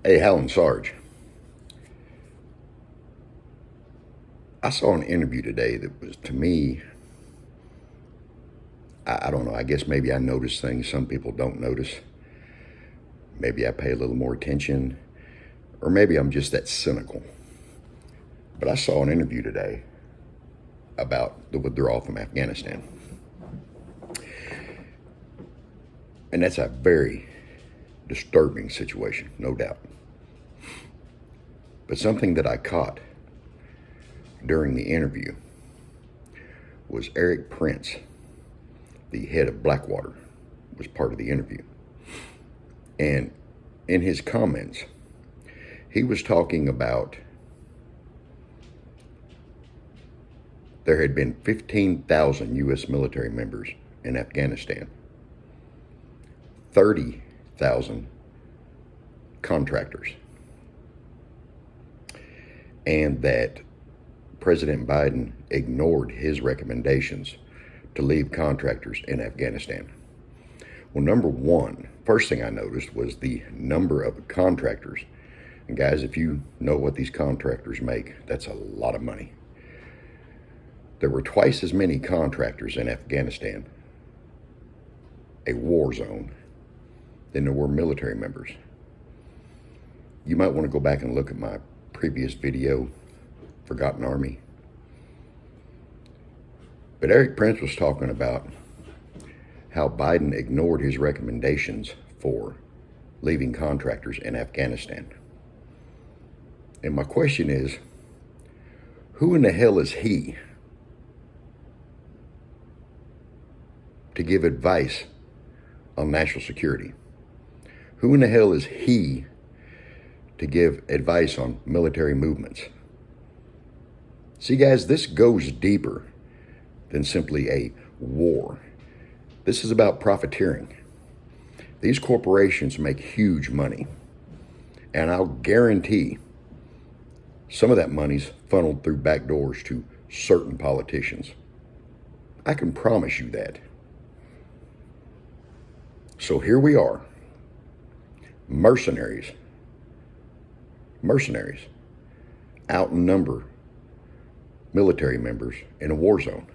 Hey, Helen Sarge. I saw an interview today that was, to me, I don't know, I guess maybe I notice things some people don't notice. Maybe I pay a little more attention, or maybe I'm just that cynical. But I saw an interview today about the withdrawal from Afghanistan. And that's a very disturbing situation, no doubt. But something that I caught during the interview was Eric Prince, the head of Blackwater, was part of the interview. And in his comments, he was talking about there had been 15,000 U.S. military members in Afghanistan, 30,000 contractors, and that President Biden ignored his recommendations to leave contractors in Afghanistan. Well, number one, first thing I noticed was the number of contractors. And guys, if you know what these contractors make, that's a lot of money. There were twice as many contractors in Afghanistan, a war zone, than there were military members. You might want to go back and look at my previous video, Forgotten Army. But Eric Prince was talking about how Biden ignored his recommendations for leaving contractors in Afghanistan. And my question is, who in the hell is he to give advice on national security? Who in the hell is he to give advice on military movements? See, guys, this goes deeper than simply a war. This is about profiteering. These corporations make huge money, and I'll guarantee some of that money's funneled through back doors to certain politicians. I can promise you that. So here we are, mercenaries outnumber military members in a war zone.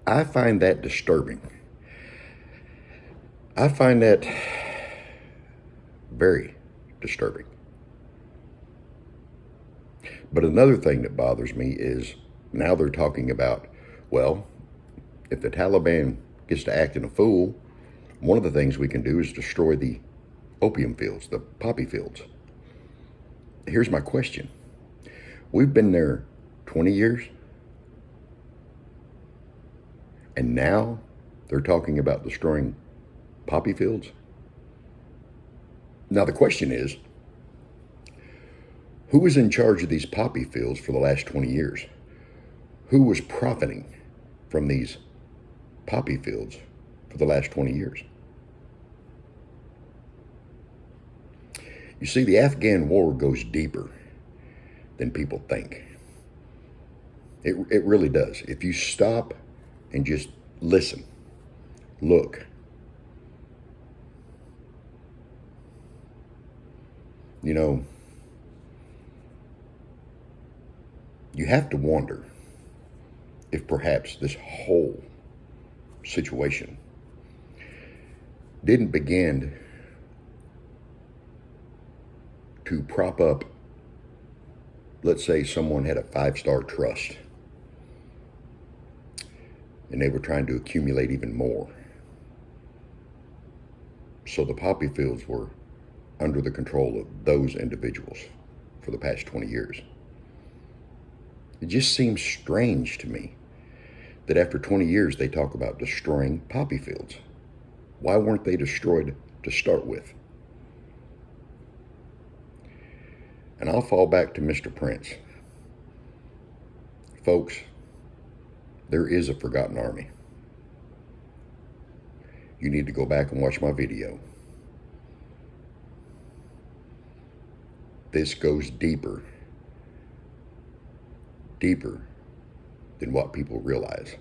I find that disturbing. I find that very disturbing. But another thing that bothers me is now they're talking about, well, if the Taliban gets to acting a fool, one of the things we can do is destroy the opium fields, the poppy fields. Here's my question. We've been there 20 years, and now they're talking about destroying poppy fields? Now the question is, who was in charge of these poppy fields for the last 20 years? Who was profiting from these poppy fields for the last 20 years? You see, the Afghan war goes deeper than people think. It really does. If you stop and just listen, look, you know, you have to wonder if perhaps this whole situation didn't begin to prop up, let's say someone had a 5-star trust and they were trying to accumulate even more. So the poppy fields were under the control of those individuals for the past 20 years. It just seems strange to me that after 20 years they talk about destroying poppy fields. Why weren't they destroyed to start with? And I'll fall back to Mr. Prince. Folks, there is a forgotten army. You need to go back and watch my video. This goes deeper than what people realize.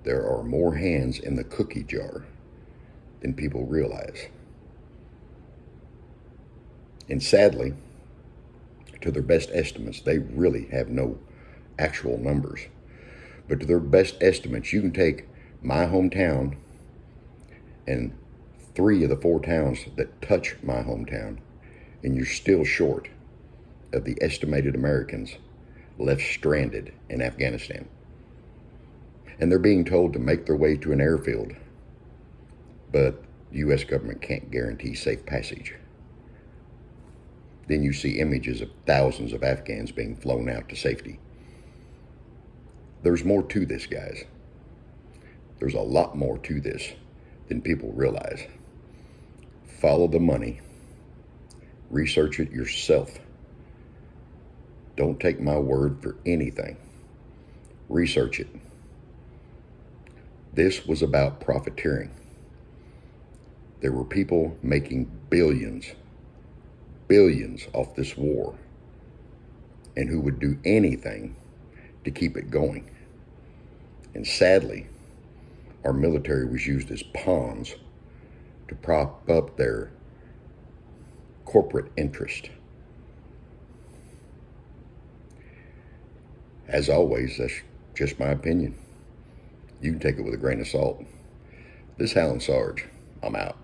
There are more hands in the cookie jar than people realize. And sadly, to their best estimates, they really have no actual numbers. But to their best estimates, you can take my hometown and 3 of the 4 towns that touch my hometown, and you're still short of the estimated Americans left stranded in Afghanistan. And they're being told to make their way to an airfield, but the U.S. government can't guarantee safe passage. Then you see images of thousands of Afghans being flown out to safety. There's more to this, guys. There's a lot more to this than people realize. Follow the money. Research it yourself. Don't take my word for anything. Research it. This was about profiteering. There were people making billions off this war, and who would do anything to keep it going. And sadly, our military was used as pawns to prop up their corporate interest. As always, that's just my opinion. You can take it with a grain of salt. This is Alan Sarge. I'm out.